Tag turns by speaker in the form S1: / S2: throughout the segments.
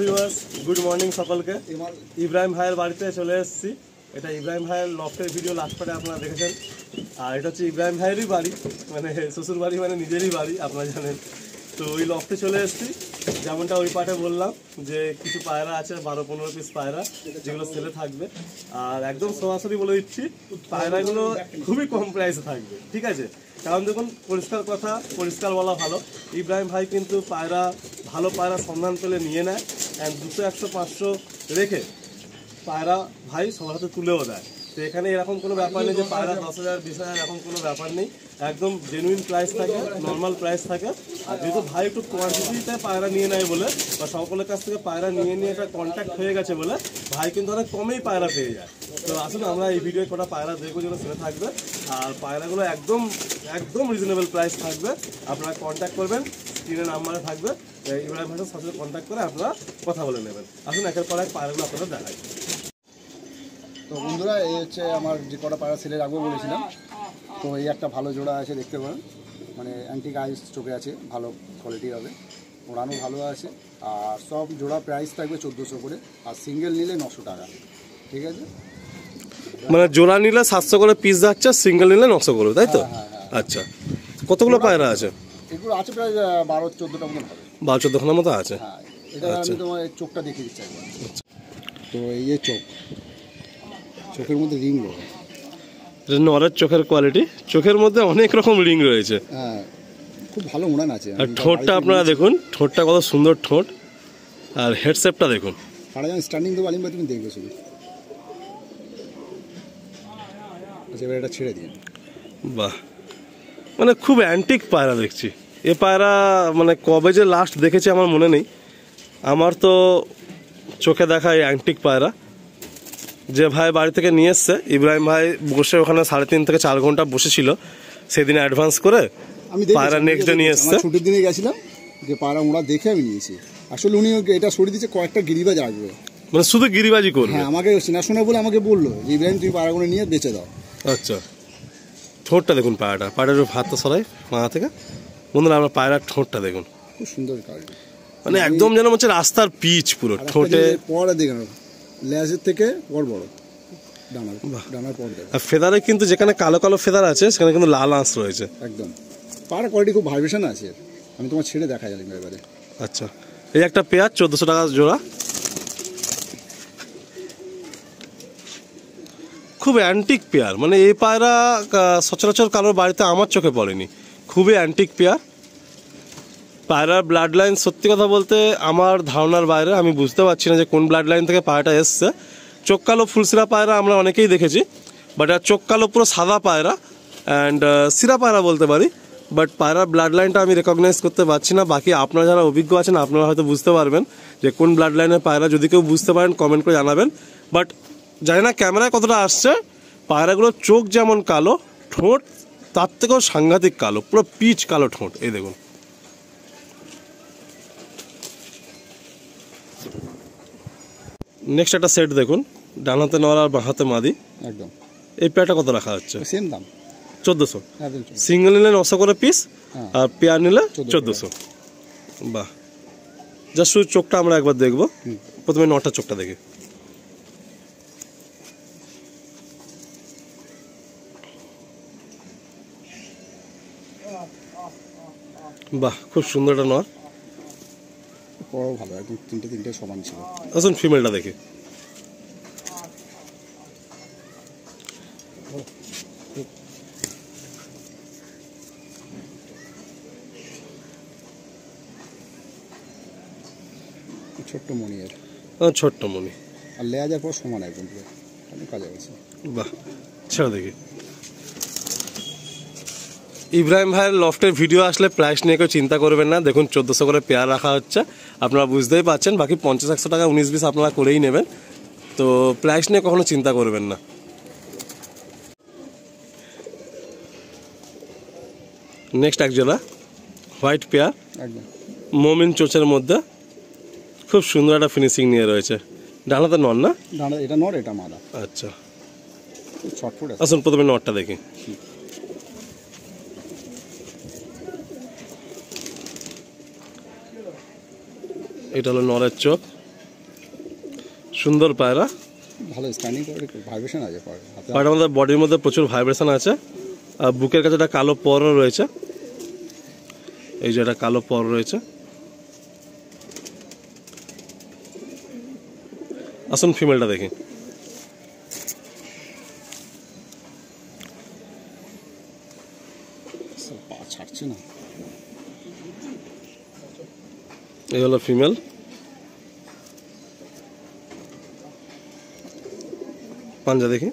S1: Viewers good morning সকলকে। ইব্রাহিম ভাইয়ের বাড়িতে চলে এসেছি। এটা ইব্রাহিম ভাইয়ের লফটের ভিডিও লাস্ট পার্টে আপনারা দেখেছেন। আর এটা হচ্ছে ইব্রাহিম ভাইয়েরই বাড়ি, মানে শ্বশুর বাড়ি, মানে নিজেরই বাড়ি, আপনারা জানেন। তো ওই লফটে চলে এসেছি, যেমনটা ওই পার্টে বললাম যে কিছু পায়রা আছে 12-15 পিস পায়রা, যেগুলো সেলে থাকবে। আর একদম সরাসরি বলে দিচ্ছি, পায়রাগুলো খুবই কম প্রাইসে থাকবে, ঠিক আছে? কারণ দেখুন, পরিষ্কার কথা, পরিষ্কার বলা ভালো। ইব্রাহিম ভাই কিন্তু পায়রা, ভালো পায়রা সন্ধান পেলে নিয়ে নেয়, অ্যান্ড 200, 100, 500 রেখে পায়রা ভাই সবার হাতে তুলেও দেয়। তো এখানে এরকম কোনো ব্যাপার নেই যে পায়রা 10,000, 20,000, এরকম কোনো ব্যাপার নেই। একদম জেনুইন প্রাইস থাকে, নর্মাল প্রাইস থাকে। আর যেহেতু ভাই একটু কোয়ান্টিটিতে পায়রা নিয়ে নেয় বলে, বা সকলের কাছ থেকে পায়রা নিয়ে একটা কন্ট্যাক্ট হয়ে গেছে বলে, ভাই কিন্তু অনেক কমেই পায়রা পেয়ে যায়। তো আসলে আমরা এই ভিডিওয় কটা পায়রা দেখবো যেগুলো সেটা থাকবে। আর পায়রাগুলো একদম একদম রিজনেবল প্রাইস থাকবে। আপনারা কন্ট্যাক্ট করবেন, স্ক্রিনে নাম্বারে থাকবে, ইব্রাহিম ভাইয়ের সাথে কন্ট্যাক্ট করে আপনারা কথা বলে নেবেন। আসুন একের পর এক পায়রাগুলো আপনারা দেখাই।
S2: তো বন্ধুরা, এই হচ্ছে আমার যে কটা পায়রা সেলে রাখবো বলেছিলাম। তো এই একটা ভালো জোড়া আছে, দেখতে পারেন, মানে অ্যান্টিক আইস চোখে আছে, ভালো কোয়ালিটি হবে, ওড়ানো ভালো আছে। আর সব জোড়া প্রাইস থাকবে 1400 করে, আর সিঙ্গেল নিলে 900 টাকা, ঠিক আছে?
S1: মানে জোড়া নিলে 700 করে পিস যাচ্ছে, সিঙ্গেল নিলে 900 করে, তাই তো? আচ্ছা, কতগুলো পায়রা আছে?
S2: এগুলো আছে প্রায় 12-14টা মতন হবে।
S1: 12-14খানার মতো আছে।
S2: হ্যাঁ, এটা আমি তোমার চোখটা দেখিয়ে দিচ্ছি একবার। তো এই যে চোখের মধ্যে রিং রয়েছে,
S1: নরের চোখের কোয়ালিটি, চোখের মধ্যে অনেক রকম রিং রয়েছে।
S2: হ্যাঁ, খুব ভালো উড়ান আছে।
S1: আর ঠোঁটটা আপনারা দেখুন, ঠোঁটটা কত সুন্দর ঠোঁট, আর হেডশেপটা দেখুন।
S2: পাড়া যখন স্ট্যান্ডিং দেবো আলিম ভাই, তুমি দেখবে শুধু। আচ্ছা, এবার এটা ছেড়ে দিন।
S1: বাহ, মানে খুব অ্যান্টিক পায়রা দেখছি। এ পায়রা মানে কবে যে লাস্ট দেখেছি আমার মনে নেই। আমার তো চোখে দেখা এই অ্যান্টিক পায়রা যে ভাই বাড়ি থেকে নিয়ে এসছে, ইব্রাহিম ভাই বসে ওখানে 3.5 থেকে 4 ঘন্টা বসেছিল সেদিন অ্যাডভান্স করে।
S2: আমি
S1: পায়রা নেক্সট ডে নিয়ে এসছে।
S2: ছুটির দিনে গেছিলাম, যে পায়রা ওরা দেখে আমি নিয়েছি। আসলে উনি এটা সরিয়ে দিচ্ছে, কয়েকটা গিরিবাজ রাখবে,
S1: মানে শুধু গিরিবাজি করবে।
S2: হ্যাঁ, আমাকে চেনাশোনা বলে আমাকে বললো যে ইব্রাহিম তুমি পায়রাগুলো নিয়ে বেঁচে দাও।
S1: আচ্ছা, ঠোঁটটা দেখুন, পায়রাটার হাতটা সরাই মাথা থেকে। বন্ধুরা, আমরা পায়রার ঠোঁটটা দেখুন,
S2: খুব সুন্দর কোয়ালিটি,
S1: মানে একদম যেন হচ্ছে রাস্তার পিচ পুরো। ঠোঁটে
S2: পরে দেখেন, লেজের থেকে পর বড়, ডানার পর দেখেন।
S1: আর ফেদারে কিন্তু যেখানে কালো কালো ফেদার আছে সেখানে কিন্তু লাল আঁশ রয়েছে।
S2: একদম পায়রা কোয়ালিটি খুব ভাইব্রেশন আছে। আমি তোমার ছেড়ে দেখা যাবে এবারে।
S1: আচ্ছা, এই একটা পেয়ার 1400 টাকা জোড়া। খুব অ্যান্টিক পেয়ার, মানে এই পায়রা সচরাচর কারোর বাড়িতে আমার চোখে পড়েনি। খুবই অ্যান্টিক পেয়ার। পায়রার ব্লাড লাইন সত্যি কথা বলতে আমার ধারণার বাইরে। আমি বুঝতে পারছি না যে কোন ব্লাড লাইন থেকে পায়রাটা এসছে। চোখ কালো ফুলসিরা পায়রা আমরা অনেকেই দেখেছি, বাট আর চোখ কালো পুরো সাদা পায়রা, অ্যান্ড সিরা পায়রা বলতে পারি। বাট পায়রার ব্লাড লাইনটা আমি রেকগনাইজ করতে পারছি না। বাকি আপনারা যারা অভিজ্ঞ আছেন আপনারা হয়তো বুঝতে পারবেন যে কোন ব্লাড লাইনের পায়রা। যদি কেউ বুঝতে পারেন কমেন্ট করে জানাবেন। বাট জানি না ক্যামেরায় কতটা আসছে। পায়রাগুলোর চোখ যেমন কালো, ঠোঁট তার থেকেও সাংঘাতিক কালো, পুরো পিচ কালো ঠোঁট। এই দেখুন, নেক্সট একটা সেট দেখুন, ডান হাতে নর আর বাঁ হাতে মাদি।
S2: একদম
S1: এই পেয়ারটা কত রাখা হচ্ছে?
S2: সেম দাম,
S1: 1400। সিঙ্গেল নিলে 900 করে পিস, আর পেয়ার নিলে 1400। বাহ, যা শুধু চোখটা আমরা একবার দেখবো। প্রথমে নটার চোখটা দেখি। বাহ, খুব সুন্দর একটা নর,
S2: ভালো, একদম তিনটে সমান ছিল।
S1: আসুন ফিমেলটা দেখি।
S2: ছোট্ট মণি,
S1: ছোট্ট মণি,
S2: আর লেয়ার পর সমান একদম কাজে গেছে।
S1: বাহ, ছেড়ে দেখি। ইব্রাহিম ভাইয়ের লফটের ভিডিও আসলে প্রাইস নিয়ে কেউ চিন্তা করবেন না। দেখুন 1400 করে পেয়ার রাখা হচ্ছে, আপনারা বুঝতেই পারছেন। বাকি 50-100 টাকা 19-20 আপনারা করেই নেবেন। তো প্রাইস নিয়ে কখনো চিন্তা করবেন না। নেক্সট এক জোড়া হোয়াইট পেয়ার,
S2: একদম
S1: মমিন চোচের মধ্যে, খুব সুন্দর একটা ফিনিশিং নিয়ে রয়েছে। ডানাতে নর না?
S2: এটা নর, এটা মাদা।
S1: আচ্ছা,
S2: ছটফট।
S1: আসুন প্রথমে নরটা দেখি। এটা হলো নরের চোখ, সুন্দর পায়রা,
S2: ভালো স্ট্যান্ডিং করে, ভাইব্রেশন আছে
S1: পায়রার মধ্যে, বডির মধ্যে প্রচুর ভাইব্রেশন আছে। আর বুকের কাছে একটা কালো পরও রয়েছে, এই যে একটা কালো পর রয়েছে। আসুন ফিমেলটা দেখি।
S2: ছাড়ছে না।
S1: এই হলো ফিমেল, পাঞ্জা দেখি,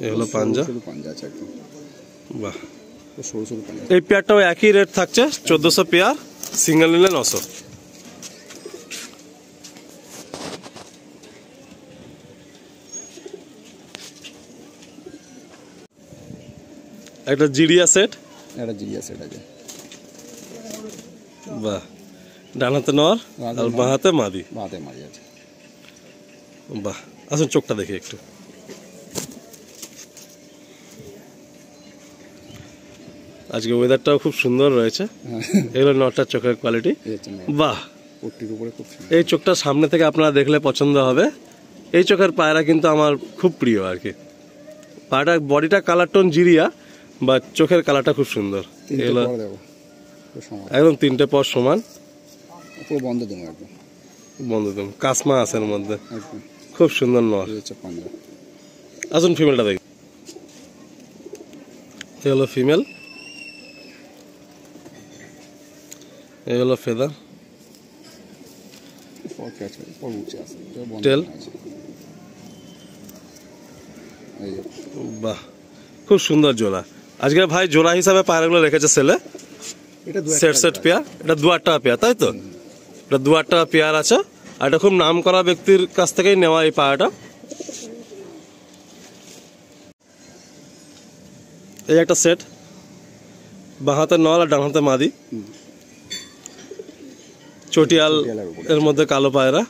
S1: এই হলো পাঞ্জা।
S2: পাঞ্জা আছে একদম,
S1: বাহ।
S2: সরু সরু পাঞ্জা।
S1: এই পেয়ারটাও একই রেট থাকছে, 1400 পেয়ার, সিঙ্গেল নিলে 900। একটা জিরিয়া সেট,
S2: একটা জিরিয়া সেট আছে।
S1: বাহ, ডান হাতে নর আর বাঁ হাতে মাদি।
S2: বাঁতে মারি আছে।
S1: বাহ, আসুন চোখটা দেখি একটু। আজকে ওয়েদারটাও খুব সুন্দর রয়েছে। এগুলো নটার চোখের কোয়ালিটি। বাহ, এই চোখটা সামনে থেকে আপনারা দেখলে পছন্দ হবে। এই চোখের পায়রা কিন্তু আমার খুব প্রিয় আর কি। পায়রাটার বডিটা কালার টোন জিরিয়া, বা চোখের কালারটা খুব সুন্দর। এগুলো একদম 3টে পর সমান,
S2: বন্ধ
S1: দেব, কাসমা আছে এর মধ্যে, খুব সুন্দর নর। আসুন ফিমেলটা দেখি। এই হলো ফিমেল, এই হলো ফেদার, টেল। বাহ, খুব সুন্দর জোড়া। আজকে ভাই জোড়া হিসাবে পায়রাগুলো রেখেছে সেলে, সেট পেয়ার। এটা 2,000 টাকা পেয়ার, তাই তো? এটা 2,000 টাকা পেয়ার আছে। আর এটা খুব নাম করা ব্যক্তির কাছ থেকেই নেওয়া এই পায়রাটা। এই একটা সেট, বাঁ হাতে নর আর ডান হাতে মাদি, চটিয়াল এর মধ্যে কালো পায়রা।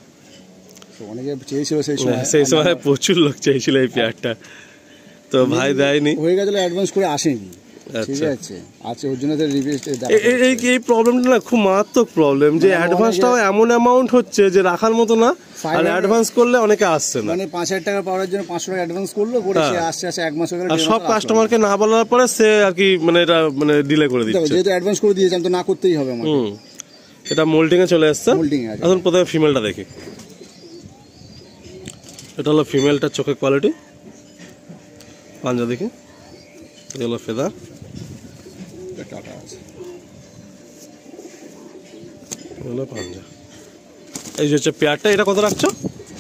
S1: সেই সময় প্রচুর লোক চেয়েছিল এই পেয়ারটা, তো ভাই দেয়নি,
S2: হয়ে গেছিল, অ্যাডভান্স করে আসেনি।
S1: এই প্রবলেমটা না খুব মারাত্মক প্রবলেম, যে অ্যাডভান্সটাও এমন অ্যামাউন্ট হচ্ছে যে রাখার মতো না। আর অ্যাডভান্স করলে অনেকে আসছে না,
S2: মানে 5,000 টাকা পাওয়ার জন্য 500 টাকা অ্যাডভান্স করলো, করে সে আসছে 1 মাস হয়ে গেল।
S1: আর সব কাস্টমারকে না বলার পরে সে আর কি মানে এটা মানে ডিলে করে দিচ্ছে,
S2: যেহেতু অ্যাডভান্স করে দিয়েছেন তো না করতেই হবে আমাকে।
S1: এটা মোল্ডিং এ চলে আসছে। এখন প্রথমে ফিমেলটা দেখি। এটা হলো ফিমেলটার চোখের কোয়ালিটি, পাঞ্জা দেখি, এটা হলো ফেদার, পাঞ্জা। এই যে হচ্ছে পেয়ারটা, এটা কত রাখছো?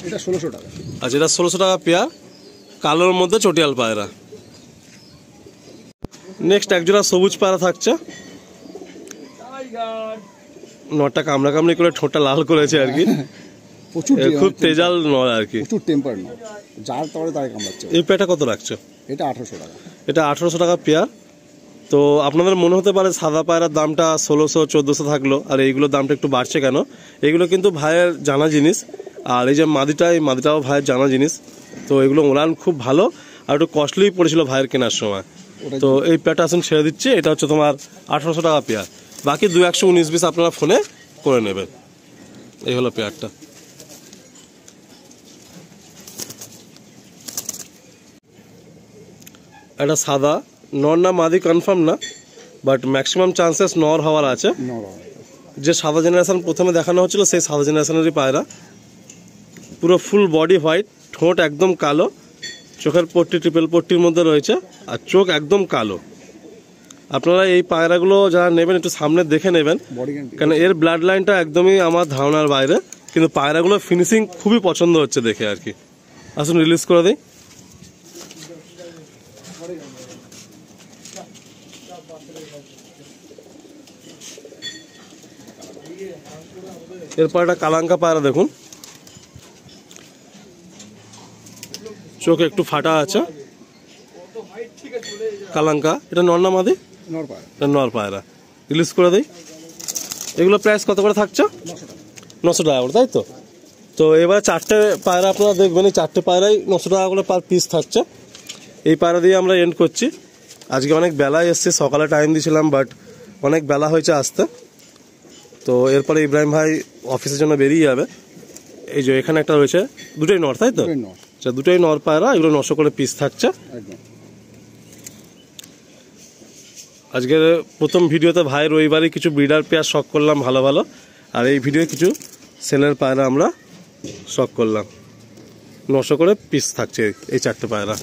S2: এটা 1600 টাকা।
S1: আচ্ছা, এটা 1600 টাকা পেয়ার, কালোর মধ্যে চটিয়াল পায়রা। নেক্সট একজোড়া সবুজ পায়রা থাকছে, নটা কামড়া কামড়ি করে ঠোঁটটা লাল করেছে আর কি, খুব তেজাল নয় আর কি,
S2: প্রচুর টেম্পার নয়, যার তরে তারে কামড়াচ্ছে।
S1: এই পেয়ারটা কত রাখছো?
S2: এটা 1800 টাকা।
S1: এটা 1800 টাকা পেয়ার। তো আপনাদের মনে হতে পারে সাদা পায়রার দামটা 1600-1400 থাকলো, আর এইগুলোর দামটা একটু বাড়ছে কেন? এগুলো কিন্তু ভাইয়ের জানা জিনিস। আর এই যে মাদিটা, এই মাদিটাও ভাইয়ের জানা জিনিস। তো এগুলো ওলান খুব ভালো, আর একটু কস্টলি পড়েছিল ভাইয়ের কেনার সময়। তো এই পেয়ারটা আসুন ছেড়ে দিচ্ছে, এটা হচ্ছে তোমার 1800 টাকা পেয়ার। বাকি 2-119-20 আপনারা ফোনে করে নেবেন। এই হলো পেয়ারটা। এটা সাদা, নর না মাদি কনফার্ম না, বাট ম্যাক্সিমাম চান্সেস নর হওয়ার আছে। যে সাদা জেনারেশন প্রথমে দেখানো হচ্ছিল সেই সাদা জেনারেশনেরই পায়রা, পুরো ফুল বডি হোয়াইট, ঠোঁট একদম কালো, চোখের পট্টি ট্রিপল পট্টির মধ্যে রয়েছে, আর চোখ একদম কালো। আপনারা এই পায়রাগুলো যারা নেবেন একটু সামনে দেখে নেবেন, কারণ এর ব্লাড লাইনটা একদমই আমার ধারণার বাইরে, কিন্তু পায়রাগুলো ফিনিশিং খুবই পছন্দ হচ্ছে দেখে আর কি। আসুন রিলিজ করে দিই। এরপর একটা কালাঙ্কা পায়রা দেখুন, চোখ একটু ফাটা আছে, কালাঙ্কা। এটা নর না মাদি? নর পায়রা। রিলিজ করে দেই। এগুলো প্রাইস কত করে থাকছে? 900 টাকা করে, তাই তো? তো এবার 4টে পায়রা আপনারা দেখবেন, এই 4টে পায়রাই 900 টাকা করে পার পিস থাকছে। এই পায়রা দিয়ে আমরা এন্ড করছি। আজকে অনেক বেলায় এসছি, সকালে টাইম দিয়েছিলাম, বাট অনেক বেলা হয়েছে আসতে। তো এরপরে ইব্রাহিম ভাই অফিসের জন্য বেরিয়ে যাবে। এই যে এখানে একটা রয়েছে, দুটোই নর তাই তো?
S2: দুটোই নর।
S1: আচ্ছা, দুটোই নর পায়রা, এগুলো 900 করে পিস থাকছে।
S2: একদম।
S1: আজকের প্রথম ভিডিওতে ভাই রবিবারই কিছু ব্রিডার পেয়ার শখ করলাম ভালো ভালো, আর এই ভিডিও কিছু সেলের পায়রা আমরা শখ করলাম। 900 করে পিস থাকছে এই 4টে পায়রা।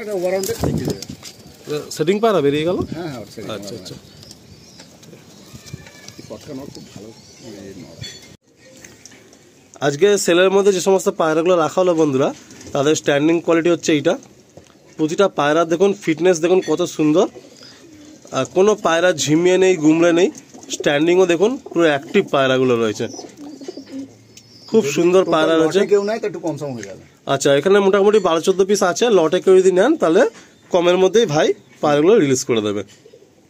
S2: এটা ওয়ারাউন্ডে থেকে যাবে।
S1: সেটিং পায়রা বেরিয়ে গেল।
S2: হ্যাঁ হ্যাঁ সেটাই।
S1: আচ্ছা আচ্ছা,
S2: এই পটকা নর খুব ভালো নর।
S1: আজকে সেলের মধ্যে যে সমস্ত পায়রাগুলো রাখা হলো বন্ধুরা, তাদের স্ট্যান্ডিং কোয়ালিটি হচ্ছে এইটা। প্রতিটা পায়রা দেখুন, ফিটনেস দেখুন কত সুন্দর, আর কোনো পায়রা ঝিমিয়ে নেই, গুমড়ে নেই। স্ট্যান্ডিংও দেখুন পুরো অ্যাক্টিভ পায়রাগুলো রয়েছে, খুব সুন্দর পায়রা রয়েছে।
S2: কেউ নাই তো একটু কম সম হয়ে যাবে।
S1: আচ্ছা, এখানে মোটামুটি 12-14 পিস আছে। লটে কেউ যদি নেন তাহলে কমের মধ্যেই ভাই পায়রাগুলো রিলিজ করে দেবে।